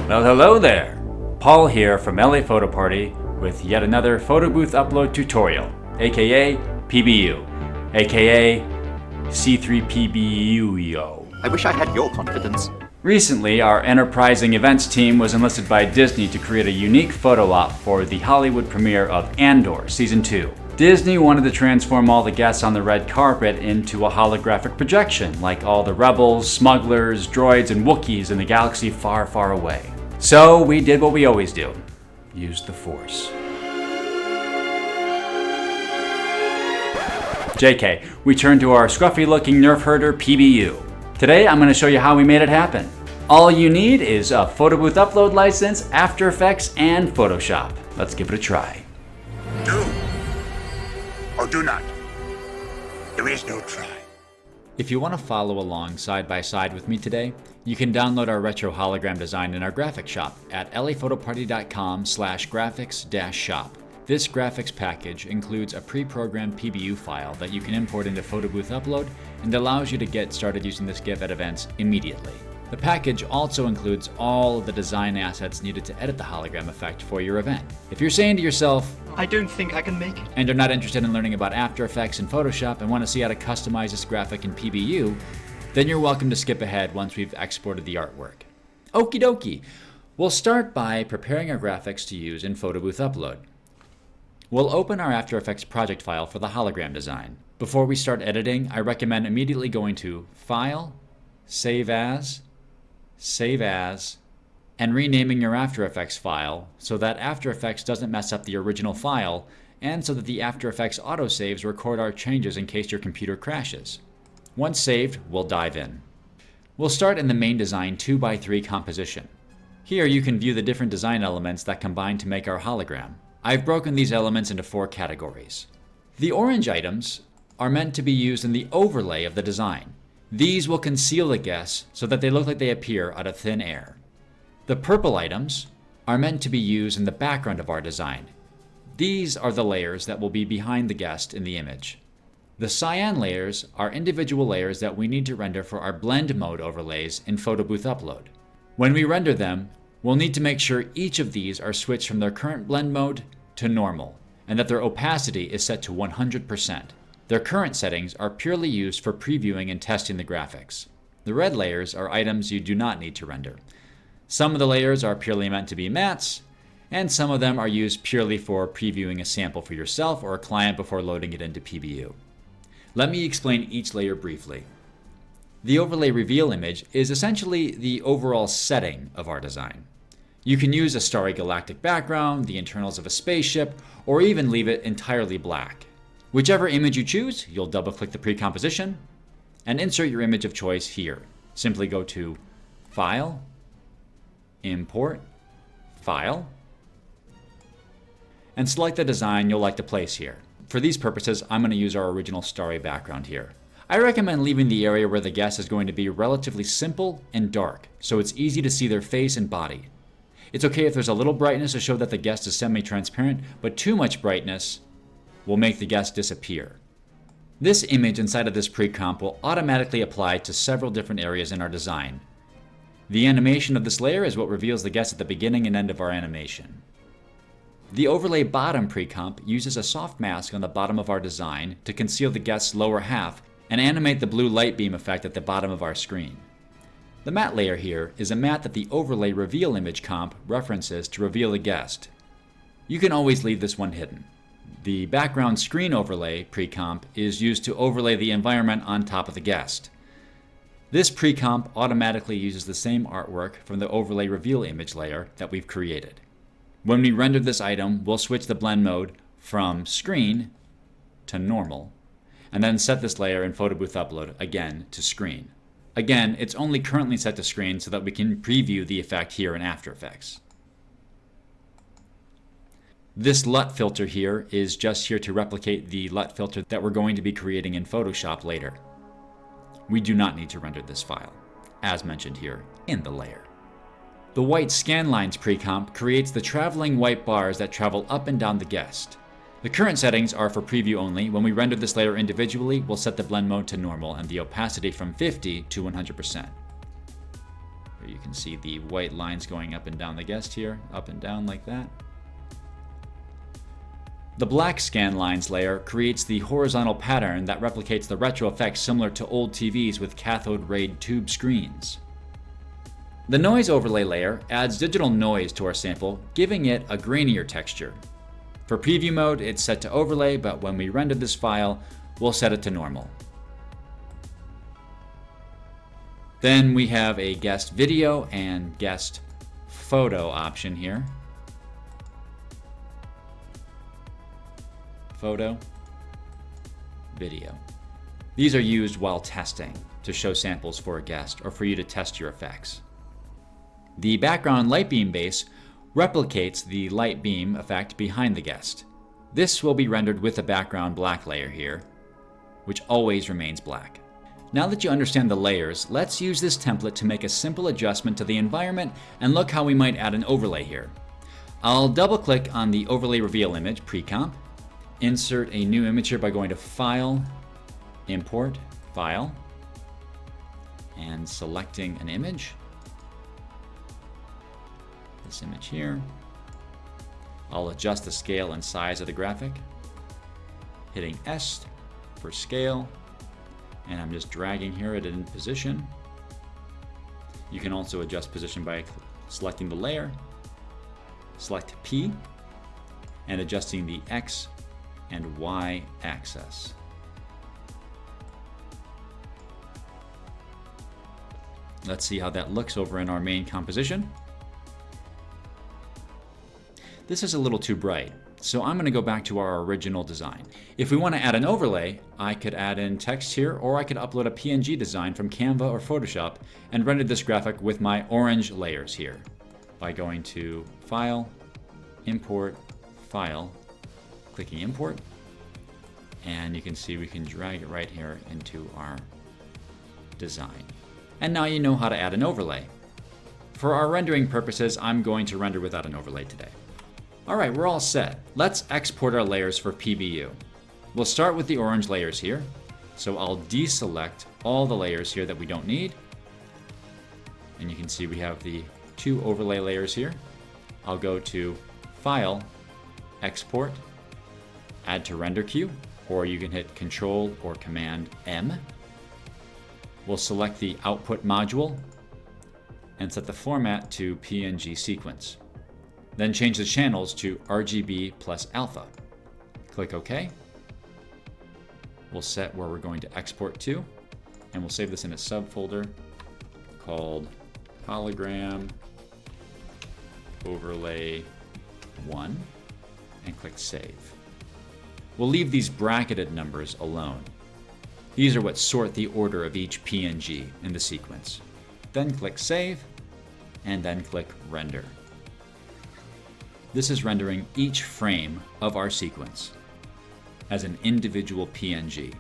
Well, hello there! Paul here from LA Photo Party with yet another photo booth upload tutorial, aka PBU, aka C3PBUEO. I wish I had your confidence. Recently, our enterprising events team was enlisted by Disney to create a unique photo op for the Hollywood premiere of Andor Season 2. Disney wanted to transform all the guests on the red carpet into a holographic projection, like all the rebels, smugglers, droids, and Wookiees in the galaxy far, far away. So we did what we always do. Used the Force. JK, we turned to our scruffy-looking nerf herder PBU. Today, I'm going to show you how we made it happen. All you need is a photo booth upload license, After Effects, and Photoshop. Let's give it a try. Do or do not. There is no try. If you want to follow along side by side with me today, you can download our retro hologram design in our graphics shop at laphotoparty.com/graphics-shop. This graphics package includes a pre-programmed PBU file that you can import into Photo Booth Upload and allows you to get started using this GIF at events immediately. The package also includes all of the design assets needed to edit the hologram effect for your event. If you're saying to yourself, I don't think I can make it, and are not interested in learning about After Effects and Photoshop and want to see how to customize this graphic in PBU, then you're welcome to skip ahead once we've exported the artwork. Okie dokie. We'll start by preparing our graphics to use in Photo Booth Upload. We'll open our After Effects project file for the hologram design. Before we start editing, I recommend immediately going to File, Save As, and renaming your After Effects file so that After Effects doesn't mess up the original file and so that the After Effects autosaves record our changes in case your computer crashes. Once saved, we'll dive in. We'll start in the main design 2x3 composition. Here you can view the different design elements that combine to make our hologram. I've broken these elements into 4 categories. The orange items are meant to be used in the overlay of the design. These will conceal the guests so that they look like they appear out of thin air. The purple items are meant to be used in the background of our design. These are the layers that will be behind the guest in the image. The cyan layers are individual layers that we need to render for our blend mode overlays in Photo Booth Upload. When we render them, we'll need to make sure each of these are switched from their current blend mode to normal, and that their opacity is set to 100%. Their current settings are purely used for previewing and testing the graphics. The red layers are items you do not need to render. Some of the layers are purely meant to be mattes, and some of them are used purely for previewing a sample for yourself or a client before loading it into PBU. Let me explain each layer briefly. The overlay reveal image is essentially the overall setting of our design. You can use a starry galactic background, the internals of a spaceship, or even leave it entirely black. Whichever image you choose, you'll double-click the pre-composition and insert your image of choice here. Simply go to File, Import, File, and select the design you'll like to place here. For these purposes, I'm going to use our original starry background here. I recommend leaving the area where the guest is going to be relatively simple and dark, so it's easy to see their face and body. It's okay if there's a little brightness to show that the guest is semi-transparent, but too much brightness will make the guest disappear. This image inside of this pre-comp will automatically apply to several different areas in our design. The animation of this layer is what reveals the guest at the beginning and end of our animation. The overlay bottom pre-comp uses a soft mask on the bottom of our design to conceal the guest's lower half and animate the blue light beam effect at the bottom of our screen. The matte layer here is a matte that the overlay reveal image comp references to reveal the guest. You can always leave this one hidden. The background screen overlay pre-comp is used to overlay the environment on top of the guest. This pre-comp automatically uses the same artwork from the overlay reveal image layer that we've created. When we render this item, we'll switch the blend mode from screen to normal, and then set this layer in Photo Booth Upload again to screen. Again, it's only currently set to screen so that we can preview the effect here in After Effects. This LUT filter here is just here to replicate the LUT filter that we're going to be creating in Photoshop later. We do not need to render this file, as mentioned here in the layer. The white scan lines pre-comp creates the traveling white bars that travel up and down the guest. The current settings are for preview only. When we render this layer individually, we'll set the blend mode to normal and the opacity from 50 to 100%. So you can see the white lines going up and down the guest here, up and down like that. The black scan lines layer creates the horizontal pattern that replicates the retro effects similar to old TVs with cathode ray tube screens. The noise overlay layer adds digital noise to our sample, giving it a grainier texture. For preview mode, it's set to overlay, but when we render this file, we'll set it to normal. Then we have a guest video and guest photo option here. Photo, video. These are used while testing to show samples for a guest or for you to test your effects. The background light beam base replicates the light beam effect behind the guest. This will be rendered with the background black layer here, which always remains black. Now that you understand the layers, let's use this template to make a simple adjustment to the environment and look how we might add an overlay here. I'll double click on the overlay reveal image pre-comp, insert a new image here by going to File, Import, File, and selecting an image. This image here. I'll adjust the scale and size of the graphic, hitting S for scale, and I'm just dragging here at it in position. You can also adjust position by selecting the layer, select P, and adjusting the X and Y axis. Let's see how that looks over in our main composition. This is a little too bright, so I'm going to go back to our original design. If we want to add an overlay, I could add in text here, or I could upload a PNG design from Canva or Photoshop and render this graphic with my orange layers here by going to File, Import, File, clicking Import, and you can see we can drag it right here into our design. And now you know how to add an overlay. For our rendering purposes, I'm going to render without an overlay today. Alright, we're all set. Let's export our layers for PBU. We'll start with the orange layers here. So I'll deselect all the layers here that we don't need. And you can see we have the 2 overlay layers here. I'll go to File, Export, Add to Render Queue, or you can hit Control or Command M. We'll select the output module and set the format to PNG sequence. Then change the channels to RGB plus alpha. Click OK. We'll set where we're going to export to, and we'll save this in a subfolder called Hologram Overlay 1, and click Save. We'll leave these bracketed numbers alone. These are what sort the order of each PNG in the sequence. Then click Save, and then click Render. This is rendering each frame of our sequence as an individual PNG.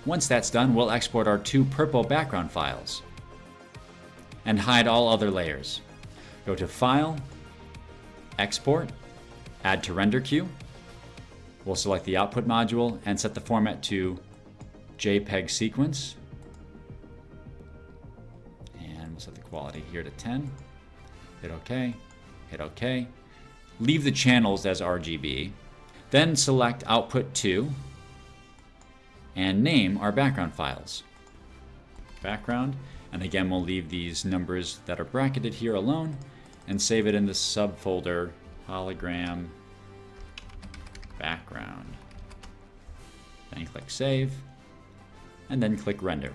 Once that's done, we'll export our 2 purple background files and hide all other layers. Go to File, Export, Add to Render Queue. We'll select the output module and set the format to JPEG sequence. And we'll set the quality here to 10. Hit OK, hit OK. Leave the channels as RGB. Then select Output to and name our background files. Background, and again we'll leave these numbers that are bracketed here alone and save it in the subfolder Hologram Background. Then click Save, and then click Render.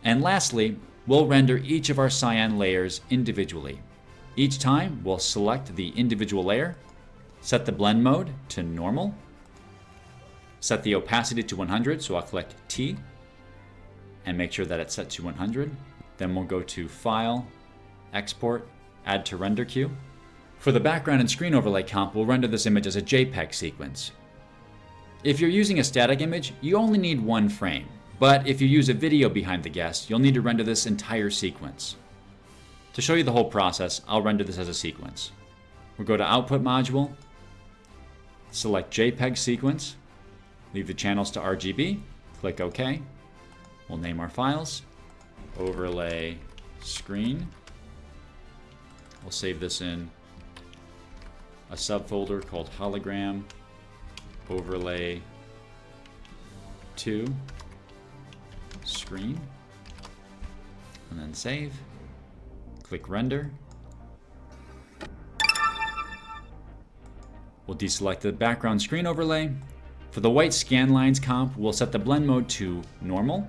And lastly, we'll render each of our cyan layers individually. Each time, we'll select the individual layer, set the blend mode to normal, set the opacity to 100, so I'll select T, and make sure that it's set to 100. Then we'll go to File, Export, Add to Render Queue. For the background and screen overlay comp, we'll render this image as a JPEG sequence. If you're using a static image, you only need 1 frame. But if you use a video behind the guest, you'll need to render this entire sequence. To show you the whole process, I'll render this as a sequence. We'll go to Output Module, select JPEG sequence, leave the channels to RGB, click OK, We'll name our files. Overlay screen. We'll save this in a subfolder called hologram overlay 2 screen. And then save. Click render. We'll deselect the background screen overlay. For the white scan lines comp, we'll set the blend mode to normal.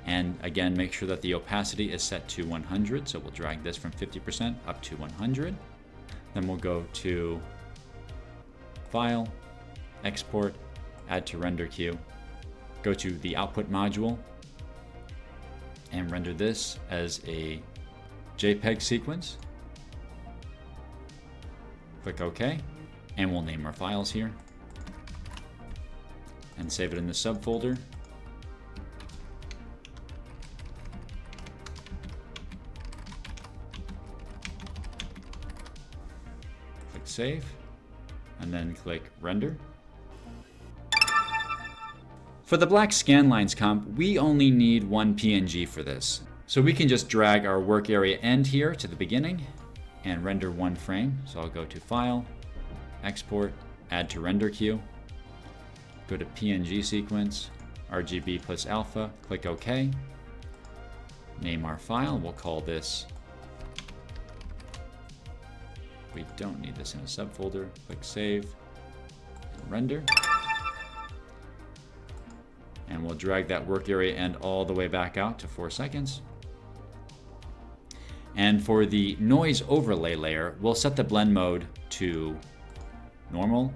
And again, make sure that the opacity is set to 100. So we'll drag this from 50% up to 100. Then we'll go to File, Export, Add to Render Queue. Go to the Output module and render this as a JPEG sequence. Click OK, and we'll name our files here and save it in the subfolder. Click Save, and then click Render. For the black scan lines comp, we only need one PNG for this. So we can just drag our work area end here to the beginning and render one frame. So I'll go to File, Export, Add to Render Queue. Go to PNG sequence, RGB plus alpha, click OK. Name our file, we'll call this. We don't need this in a subfolder. Click Save, and Render. And we'll drag that work area end all the way back out to 4 seconds. And for the noise overlay layer, we'll set the blend mode to normal.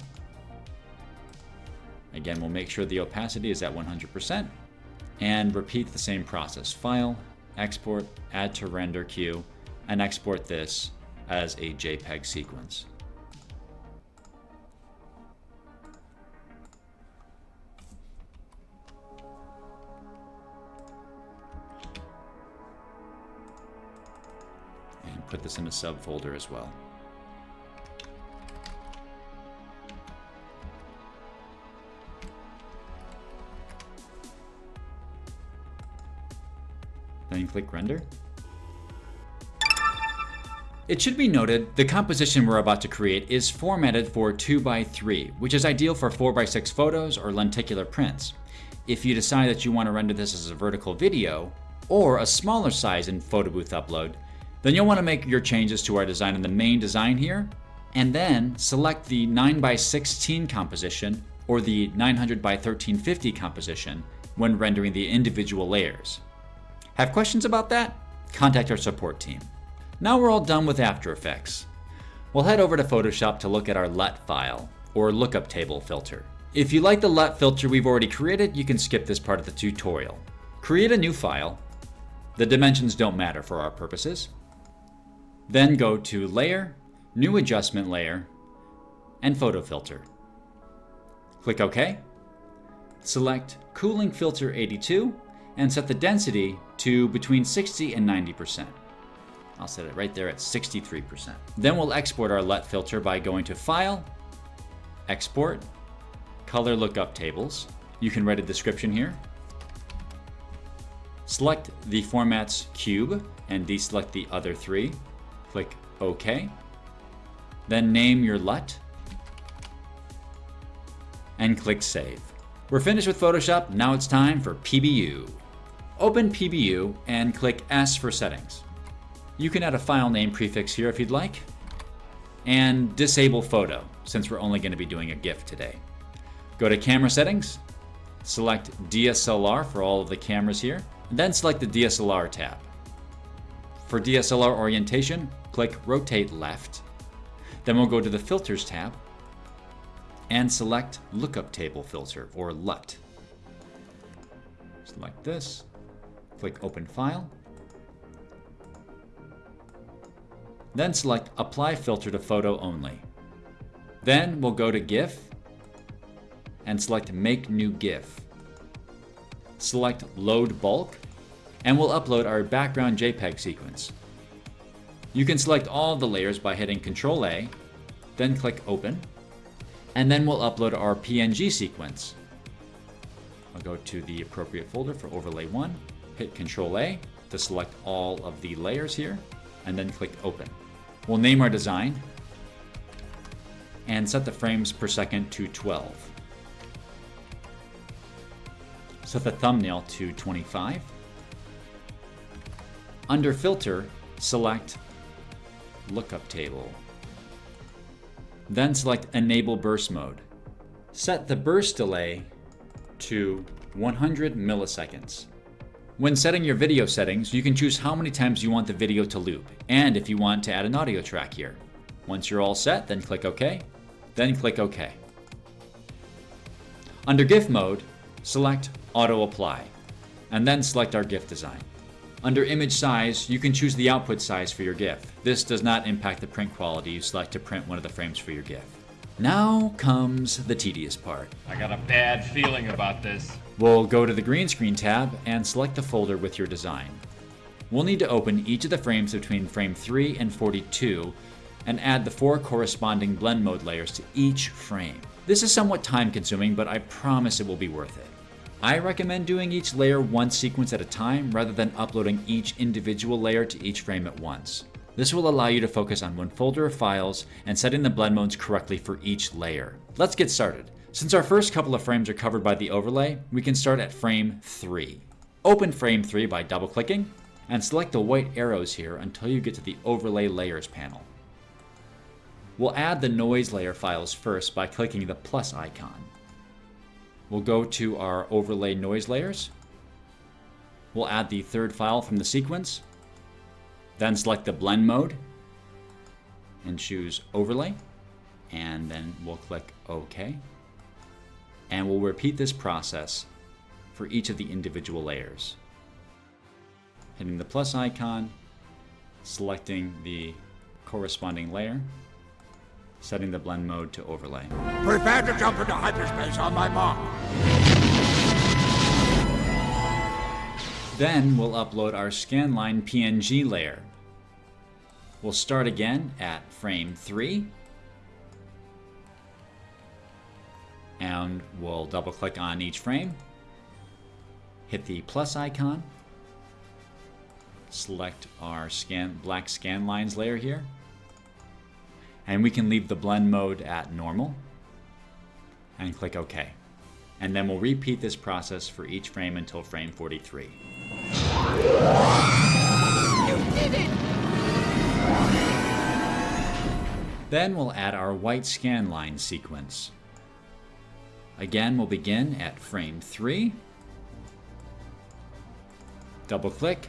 Again, we'll make sure the opacity is at 100% and repeat the same process. File, Export, Add to Render Queue, and export this as a JPEG sequence. And put this in a subfolder as well. Then click Render. It should be noted, the composition we're about to create is formatted for 2x3, which is ideal for 4x6 photos or lenticular prints. If you decide that you want to render this as a vertical video, or a smaller size in photo booth upload, then you'll want to make your changes to our design in the main design here, and then select the 9x16 composition or the 900x1350 composition when rendering the individual layers. Have questions about that? Contact our support team. Now we're all done with After Effects. We'll head over to Photoshop to look at our LUT file, or lookup table filter. If you like the LUT filter we've already created, you can skip this part of the tutorial. Create a new file. The dimensions don't matter for our purposes. Then go to Layer, New Adjustment Layer, and Photo Filter. Click OK. Select Cooling Filter 82 and set the density to between 60 and 90%. I'll set it right there at 63%. Then we'll export our LUT filter by going to File, Export, Color Lookup Tables. You can write a description here. Select the format's cube and deselect the other 3. Click OK. Then name your LUT and click Save. We're finished with Photoshop. Now it's time for PBU. Open PBU and click S for settings. You can add a file name prefix here if you'd like, and disable photo since we're only going to be doing a GIF today. Go to Camera Settings, select DSLR for all of the cameras here, and then select the DSLR tab. For DSLR orientation, click Rotate Left. Then we'll go to the Filters tab and select Lookup Table Filter, or LUT. Select this, click Open File, then select Apply Filter to Photo Only. Then we'll go to GIF and select Make New GIF. Select Load Bulk, and we'll upload our background JPEG sequence. You can select all the layers by hitting Ctrl-A, then click Open, and then we'll upload our PNG sequence. I'll go to the appropriate folder for overlay 1, hit Control A to select all of the layers here, and then click Open. We'll name our design and set the frames per second to 12. Set the thumbnail to 25. Under Filter, select Lookup Table. Then select Enable Burst Mode. Set the burst delay to 100 milliseconds. When setting your video settings, you can choose how many times you want the video to loop, and if you want to add an audio track here. Once you're all set, then click OK. Then click OK. Under GIF mode, select Auto Apply, and then select our GIF design. Under image size, you can choose the output size for your GIF. This does not impact the print quality you select to print one of the frames for your GIF. Now comes the tedious part. I got a bad feeling about this. We'll go to the green screen tab and select the folder with your design. We'll need to open each of the frames between frame 3 and 42 and add the 4 corresponding blend mode layers to each frame. This is somewhat time consuming, but I promise it will be worth it. I recommend doing each layer one sequence at a time rather than uploading each individual layer to each frame at once. This will allow you to focus on one folder of files and setting the blend modes correctly for each layer. Let's get started. Since our first couple of frames are covered by the overlay, we can start at frame 3. Open frame 3 by double-clicking and select the white arrows here until you get to the Overlay Layers panel. We'll add the noise layer files first by clicking the plus icon. We'll go to our overlay noise layers. We'll add the third file from the sequence, then select the blend mode and choose overlay, and then we'll click OK. And we'll repeat this process for each of the individual layers. Hitting the plus icon, selecting the corresponding layer, setting the blend mode to overlay. Prepare to jump into hyperspace on my mark. Then we'll upload our scanline PNG layer. We'll start again at frame 3. And we'll double click on each frame. Hit the plus icon. Select our black scan lines layer here. And we can leave the blend mode at normal and click OK. And then we'll repeat this process for each frame until frame 43. You did it! Then we'll add our white scan line sequence. Again, we'll begin at frame 3. Double click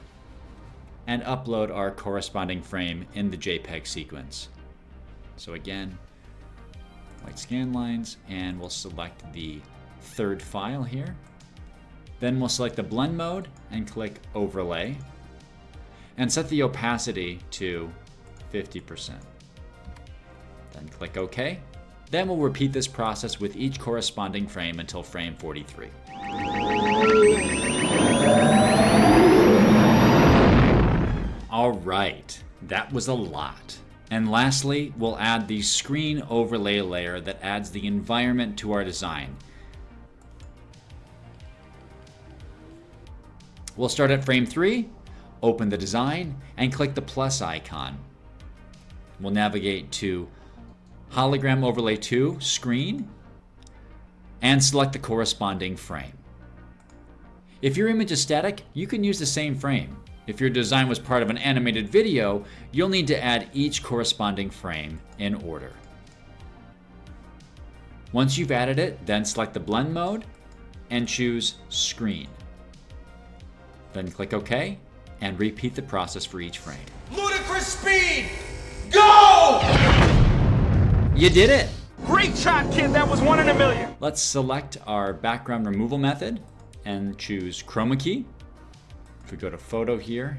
and upload our corresponding frame in the JPEG sequence. So again, white scan lines, and we'll select the third file here. Then we'll select the blend mode and click overlay and set the opacity to 50%. Then click OK. Then we'll repeat this process with each corresponding frame until frame 43. All right, that was a lot. And lastly, we'll add the screen overlay layer that adds the environment to our design. We'll start at frame 3, open the design, and click the plus icon. We'll navigate to Hologram Overlay 2, Screen, and select the corresponding frame. If your image is static, you can use the same frame. If your design was part of an animated video, you'll need to add each corresponding frame in order. Once you've added it, then select the blend mode and choose Screen. Then click OK and repeat the process for each frame. Ludicrous speed! Go! You did it! Great shot, kid. That was 1 in a million. Let's select our background removal method and choose Chroma Key. If we go to Photo here,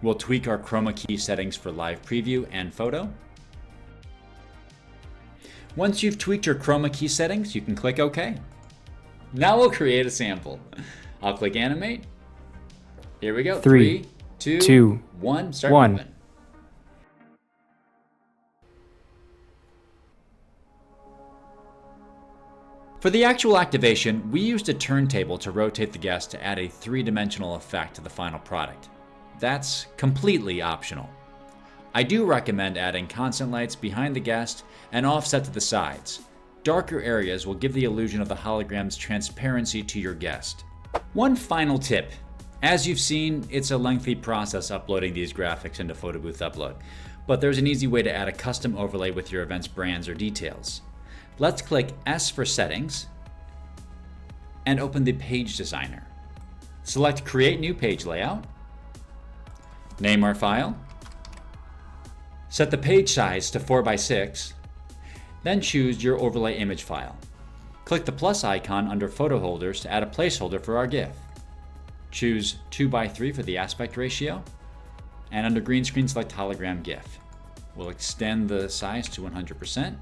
we'll tweak our Chroma Key settings for live preview and photo. Once you've tweaked your Chroma Key settings, you can click OK. Now we'll create a sample. I'll click Animate. Here we go. 3, 2, 1. Start moving. For the actual activation, we used a turntable to rotate the guest to add a three-dimensional effect to the final product. That's completely optional. I do recommend adding constant lights behind the guest and offset to the sides. Darker areas will give the illusion of the hologram's transparency to your guest. One final tip. As you've seen, it's a lengthy process uploading these graphics into Photo Booth Upload, but there's an easy way to add a custom overlay with your event's brands or details. Let's click S for Settings and open the Page Designer. Select Create New Page Layout, name our file, set the page size to 4x6, then choose your overlay image file. Click the plus icon under photo holders to add a placeholder for our GIF. Choose 2x3 for the aspect ratio, and under green screen select hologram GIF. We'll extend the size to 100%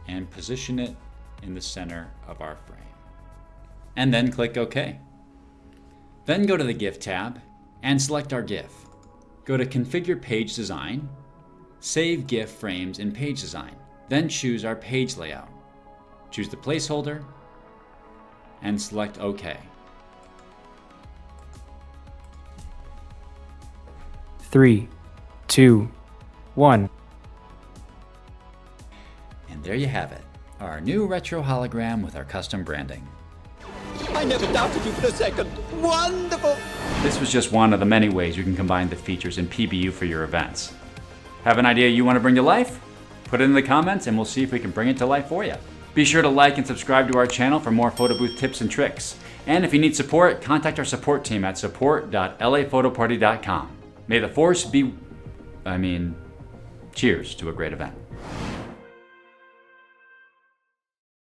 and position it in the center of our frame. And then click OK. Then go to the GIF tab and select our GIF. Go to Configure Page Design, save GIF frames in Page Design, then choose our page layout. Choose the placeholder and select OK. 3, 2, 1. And there you have it, our new retro hologram with our custom branding. I never doubted you for a second. Wonderful! This was just one of the many ways you can combine the features in PBU for your events. Have an idea you want to bring to life? Put it in the comments and we'll see if we can bring it to life for you. Be sure to like and subscribe to our channel for more photo booth tips and tricks. And if you need support, contact our support team at support.laphotoparty.com. May the force be... cheers to a great event.